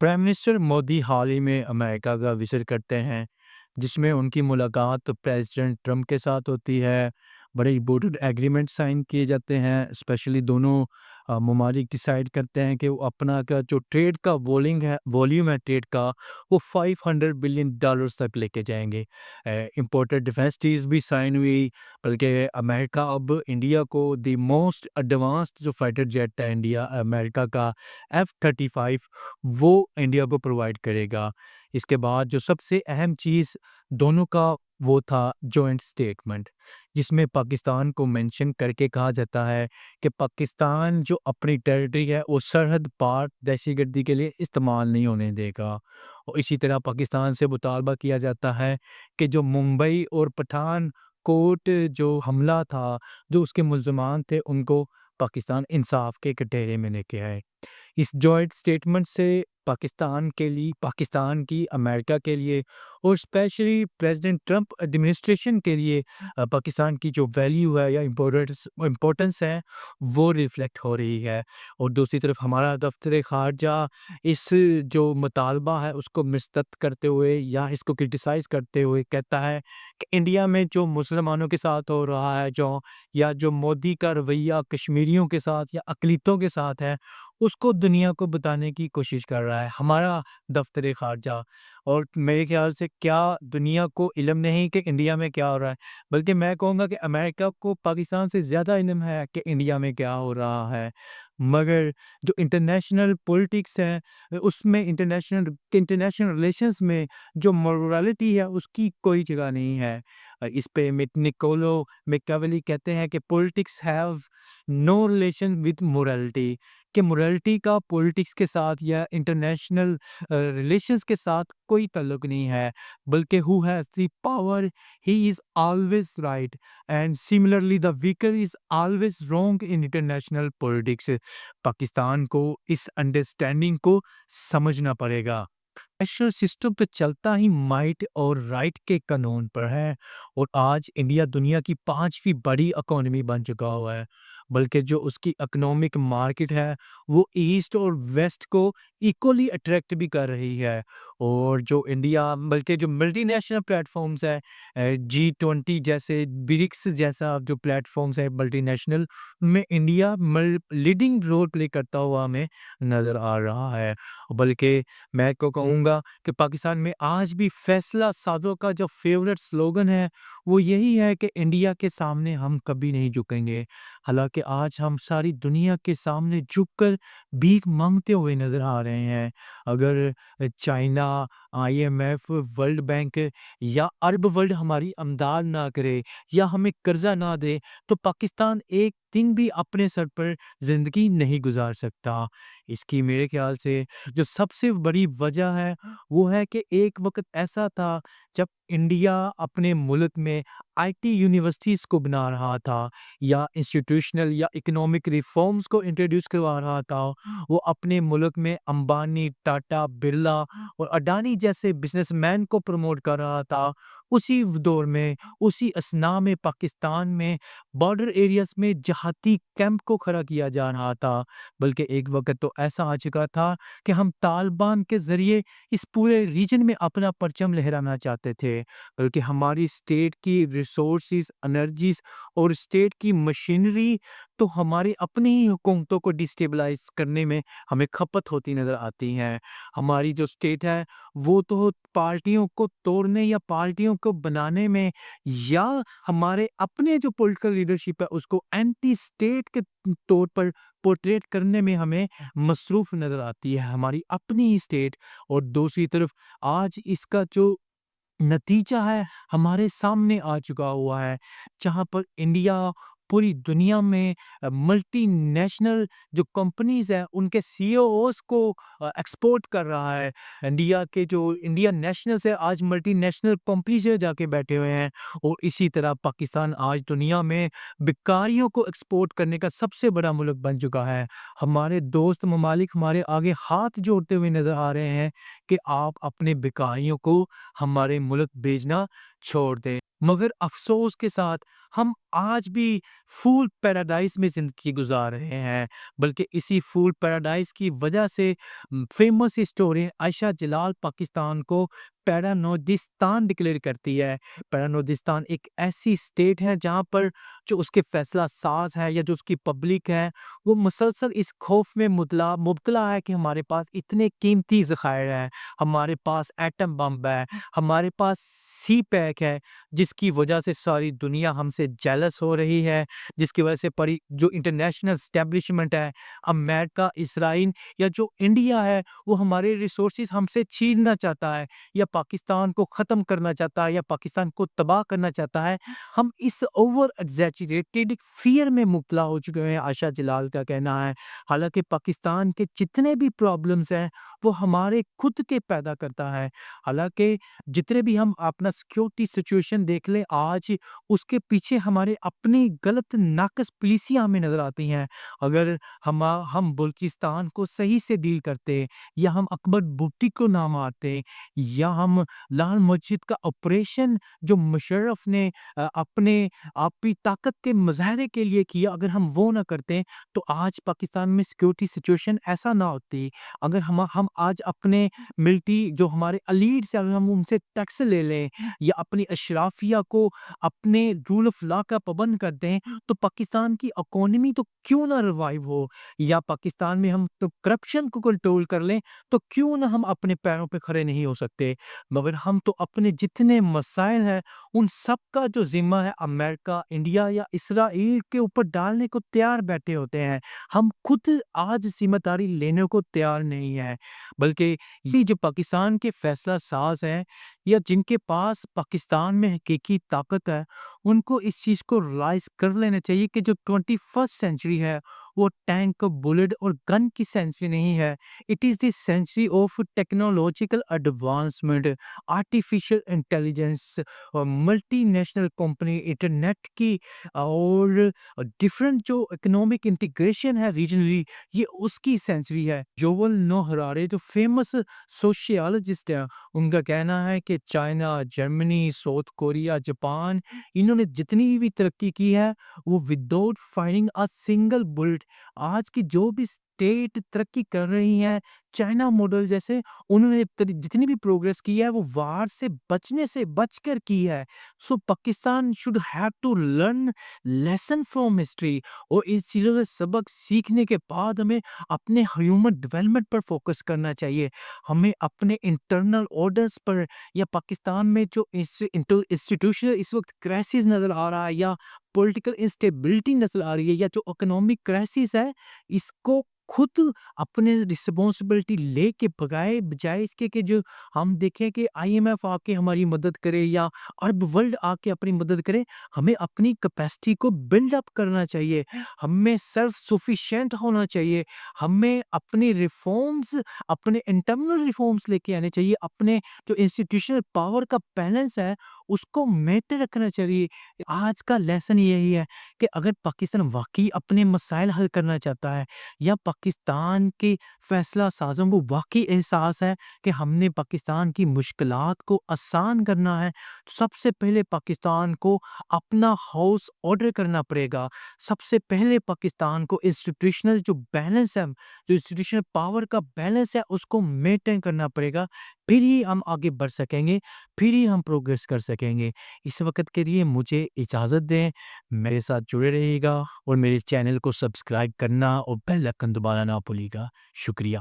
Prime minister Modi حال ہی میں امریکہ کا وزٹ کرتے ہیں، جس میں ان کی ملاقات پریزیڈنٹ ٹرمپ کے ساتھ ہوتی ہے۔ بڑے امپورٹنٹ ایگریمنٹ سائن کیے جاتے ہیں، اسپیشلی دونوں ممالک ڈیسائیڈ کرتے ہیں کہ وہ اپنا کا جو ٹریڈ کا والیوم ہے ٹریڈ کا، وہ $500 بلین تک لے کے جائیں گے۔ امپورٹڈ ڈیفینس ڈیلز بھی سائن ہوئی، بلکہ امریکہ اب انڈیا کو دی موسٹ ایڈوانسڈ جو فائٹر جیٹ ہے امریکہ کا F-35، وہ انڈیا کو پرووائڈ کرے گا۔ اس کے بعد جو سب سے اہم چیز دونوں کا وہ تھا جوائنٹ سٹیٹمنٹ، جس میں پاکستان کو مینشن کر کے کہا جاتا ہے کہ پاکستان جو اپنی ٹیریٹری ہے وہ سرحد پار دہشت گردی کے لیے استعمال نہیں ہونے دے گا۔ اور اسی طرح پاکستان سے مطالبہ کیا جاتا ہے کہ جو ممبئی اور پٹھان کوٹ جو حملہ تھا، جو اس کے ملزمان تھے، ان کو پاکستان انصاف کے کٹہرے میں لے کے آئے۔ اس جوائنٹ سٹیٹمنٹ سے پاکستان کی امریکہ کے لیے اور اسپیشلی پریزیڈنٹ ٹرمپ ایڈمنسٹریشن کے لیے پاکستان کی جو ویلیو ہے یا امپورٹنس ہے وہ ریفلیکٹ ہو رہی ہے۔ اور دوسری طرف ہمارا دفتر خارجہ اس جو مطالبہ ہے اس کو مسترد کرتے ہوئے یا اس کو کرٹیسائز کرتے ہوئے کہتا ہے کہ انڈیا میں جو مسلمانوں کے ساتھ ہو رہا ہے جو مودی کا رویہ کشمیریوں کے ساتھ یا اقلیتوں کے ساتھ ہے، اس کو دنیا کو بتانے کی کوشش کر رہا ہے ہمارا دفتر خارجہ۔ اور میرے خیال سے کیا دنیا کو علم نہیں کہ انڈیا میں کیا ہو رہا ہے، بلکہ میں کہوں گا کہ امریکہ کو پاکستان سے زیادہ علم ہے کہ انڈیا میں کیا ہو رہا ہے۔ مگر جو انٹرنیشنل پولیٹکس ہے، اس میں انٹرنیشنل ریلیشنز میں جو مورالٹی ہے اس کی کوئی جگہ نہیں ہے۔ اس پہ نکولو میکاویلی کہتے ہیں کہ politics have no relation with morality, کہ مورالٹی کا پولیٹکس کے ساتھ یا انٹرنیشنل ریلیشنز کے ساتھ کوئی تعلق نہیں ہے، بلکہ who has the power he is always right and similarly the weaker is always wrong in international politics۔ Pakistan کو اس انڈرسٹینڈنگ کو سمجھنا پڑے گا۔ نیشنل سسٹم پہ چلتا ہی مائٹ اور رائٹ کے قانون پر ہے، اور آج انڈیا دنیا کی 5ویں بڑی اکانومی بن چکا ہوا ہے، بلکہ جو اس کی اکنامک مارکیٹ ہے وہ ایسٹ اور ویسٹ کو ایکولی اٹریکٹ بھی کر رہی ہے۔ اور جو انڈیا بلکہ جو ملٹی نیشنل پلیٹ فارمز ہے، G20 جیسے، برکس جیسا جو پلیٹ فارمز ہے ملٹی نیشنل، میں انڈیا لیڈنگ رول پلے کرتا ہوا ہمیں نظر آ رہا ہے۔ بلکہ میں کو کہوں گا کہ پاکستان میں آج بھی فیصلہ سازوں کا جو فیورٹ سلوگن ہے وہ یہی ہے کہ انڈیا کے سامنے ہم کبھی نہیں جھکیں گے۔ حالانکہ آج ہم ساری دنیا کے سامنے جھک کر بھیک مانگتے ہوئے نظر آ رہے ہیں۔ اگر چائنا، IMF، ورلڈ بینک یا عرب ورلڈ ہماری امداد نہ کرے یا ہمیں قرضہ نہ دے تو پاکستان ایک دن بھی اپنے سر پر زندگی نہیں گزار سکتا۔ اس کی میرے خیال سے جو سب سے بڑی وجہ ہے وہ ہے کہ ایک وقت ایسا تھا جب انڈیا اپنے ملک میں IT یونیورسٹیز کو بنا رہا تھا یا انسٹیٹیوشنل یا اکنامک ریفارمز کو انٹروڈیوس کروا رہا تھا، وہ اپنے ملک میں امبانی، ٹاٹا، برلا اور اڈانی جیسے بزنس مین کو پروموٹ کر رہا تھا۔ اسی دور میں، اسی اثناء میں پاکستان میں بارڈر ایریاز میں جہادی کیمپ کو کھڑا کیا جا رہا تھا، بلکہ ایک وقت تو ایسا آ چکا تھا کہ ہم طالبان کے ذریعے اس پورے ریجن میں اپنا پرچم لہرانا چاہتے تھے، بلکہ ہماری اسٹیٹ کی ریسورسز، انرجیز اور اسٹیٹ کی مشینری تو ہماری اپنی ہی حکومتوں کو ڈسٹیبلائز کرنے میں ہمیں کھپت ہوتی نظر آتی ہیں۔ ہماری جو اسٹیٹ ہے وہ تو پارٹیوں کو توڑنے یا پارٹیوں کو بنانے میں یا ہمارے اپنے جو پولیٹیکل لیڈرشپ ہے اس کو اینٹی اسٹیٹ کے طور پر پورٹریٹ کرنے میں ہمیں مصروف نظر آتی ہے، ہماری اپنی اسٹیٹ۔ اور دوسری طرف آج اس کا جو نتیجہ ہے ہمارے سامنے آ چکا ہوا ہے، جہاں پر انڈیا پوری دنیا میں ملٹی نیشنل جو کمپنیز ہیں ان کے CEOs کو ایکسپورٹ کر رہا ہے۔ انڈیا کے جو انڈین نیشنلز ہیں آج ملٹی نیشنل کمپنیز میں جا کے بیٹھے ہوئے ہیں، اور اسی طرح پاکستان آج دنیا میں بیکاریوں کو ایکسپورٹ کرنے کا سب سے بڑا ملک بن چکا ہے۔ ہمارے دوست ممالک ہمارے آگے ہاتھ جوڑتے ہوئے نظر آ رہے ہیں کہ آپ اپنے بیکاریوں کو ہمارے ملک بھیجنا چھوڑ دیں، مگر افسوس کے ساتھ ہم آج بھی فول پیراڈائز میں زندگی گزار رہے ہیں، بلکہ اسی فول پیراڈائز کی وجہ سے فیمس ہسٹورین عائشہ جلال پاکستان کو پیرانودستان ڈکلیئر کرتی ہے۔ پیرانودستان ایک ایسی اسٹیٹ ہے جہاں پر جو اس کے فیصلہ ساز ہے یا جو اس کی پبلک ہے، وہ مسلسل اس خوف میں مبتلا ہے کہ ہمارے پاس اتنے قیمتی ذخائر ہیں، ہمارے پاس ایٹم بم ہے، ہمارے پاس سی پیک ہے، جس کی وجہ سے ساری دنیا ہم سے جیلس ہو رہی ہے، جس کی وجہ سے جو انٹرنیشنل اسٹیبلشمنٹ ہے، امریکہ، اسرائیل یا جو انڈیا ہے، وہ ہمارے ریسورسز ہم سے چھیننا چاہتا ہے یا پاکستان کو ختم کرنا چاہتا ہے یا پاکستان کو تباہ کرنا چاہتا ہے۔ ہم اس اوور ایگزیجریٹڈ فیئر میں مبتلا ہو چکے ہیں، عائشہ جلال کا کہنا ہے۔ حالانکہ پاکستان کے جتنے بھی پرابلمز ہیں وہ ہمارے خود کے پیدا کرتا ہے۔ حالانکہ جتنے بھی ہم اپنا سیکیورٹی سچویشن دیکھ لیں آج، اس کے پیچھے ہمارے اپنی غلط ناقص پالیسیاں ہمیں نظر آتی ہیں۔ اگر ہم بلوچستان کو صحیح سے ڈیل کرتے، یا ہم اکبر بھٹی کو نہ مارتے، یا ہم لال مسجد کا آپریشن جو مشرف نے اپنے آپی طاقت کے مظاہرے کے لیے کیا، اگر ہم وہ نہ کرتے تو آج پاکستان میں سیکیورٹی سچویشن ایسا نہ ہوتی۔ اگر ہم آج اپنے ملٹری جو ہمارے لیڈس ہیں، اگر ہم ان سے ٹیکس لے لیں یا اپنی اشرافیہ کو اپنے رول آف لا کا پابند کر دیں، تو پاکستان کی اکانومی تو کیوں نہ ریوائیو ہو، یا پاکستان میں ہم تو کرپشن کو کنٹرول کر لیں تو کیوں نہ ہم اپنے پیروں پہ کھڑے نہیں ہو سکتے۔ مگر ہم تو اپنے جتنے مسائل ہیں ان سب کا جو ذمہ ہے امریکہ، انڈیا یا اسرائیل کے اوپر ڈالنے کو تیار بیٹھے ہوتے ہیں۔ ہم خود آج ذمہ داری لینے کو تیار نہیں ہے، بلکہ یہ جو پاکستان کے فیصلہ ساز ہیں یا جن کے پاس پاکستان میں حقیقی طاقت ہے، ان کو اس چیز کو ریلائز کر لینا چاہیے کہ جو 21st سینچری ہے وہ ٹینک، بلٹ اور گن کی سینچری نہیں ہے۔ It is the century of technological advancement, artificial intelligence, multi national company, internet کی اور ڈفرنٹ جو اکنامک انٹیگریشن ہے ریجنلی، یہ اس کی سینچری ہے۔ یوول نو ہرارے جو فیمس سوشیالوجسٹ ہیں، ان کا کہنا ہے کہ China, Germany, South Korea, Japan, انہوں نے جتنی بھی ترقی کی ہے وہ without firing a single bullet. آج کی جو بھی اسٹیٹ ترقی کر رہی ہیں، چائنا ماڈل جیسے، انہوں نے جتنی بھی پروگریس کی ہے وہ وار سے بچ کر کی ہے۔ So Pakistan should have to learn lesson from history, اور اس چیزوں سے سبق سیکھنے کے بعد ہمیں اپنے ہیومن ڈیولپمنٹ پر فوکس کرنا چاہیے۔ ہمیں اپنے انٹرنل آرڈرز پر، یا پاکستان میں جو انسٹیٹیوشنل اس وقت کرائسس نظر آ رہا ہے، یا پولیٹیکل انسٹیبلٹی نظر آ رہی ہے، یا جو اکنامک کرائسس ہے، اس کو خود اپنے رسپانسبلٹی لے کے بجائے اس کے کہ جو ہم دیکھیں کہ آئی ایم ایف آ کے ہماری مدد کرے یا عرب ورلڈ آ کے اپنی مدد کرے، ہمیں اپنی کیپیسٹی کو بلڈ اپ کرنا چاہیے، ہمیں سیلف سفیشینٹ ہونا چاہیے، ہمیں اپنی ریفارمز، اپنے انٹرنل ریفارمز لے کے آنے چاہیے، اپنے جو انسٹیٹیوشنل پاور کا بیلنس ہے اس کو میٹر رکھنا چاہیے۔ آج کا لیسن یہی ہے کہ اگر پاکستان واقعی اپنے مسائل حل کرنا چاہتا ہے، یا پاکستان کے فیصلہ سازوں کو واقعی احساس ہے کہ ہم نے پاکستان کی مشکلات کو آسان کرنا ہے، تو سب سے پہلے پاکستان کو اپنا ہاؤس آرڈر کرنا پڑے گا۔ سب سے پہلے پاکستان کو انسٹیٹیوشنل جو بیلنس ہے، جو انسٹیٹیوشنل پاور کا بیلنس ہے، اس کو مینٹین کرنا پڑے گا۔ پھر ہی ہم آگے بڑھ سکیں گے، پھر ہی ہم پروگریس کر سکیں گے۔ اس وقت کے لیے مجھے اجازت دیں، میرے ساتھ جڑے رہیے گا اور میرے چینل کو سبسکرائب کرنا اور بیل آئکن دبانا نہ بھولیے گا۔ شکریہ۔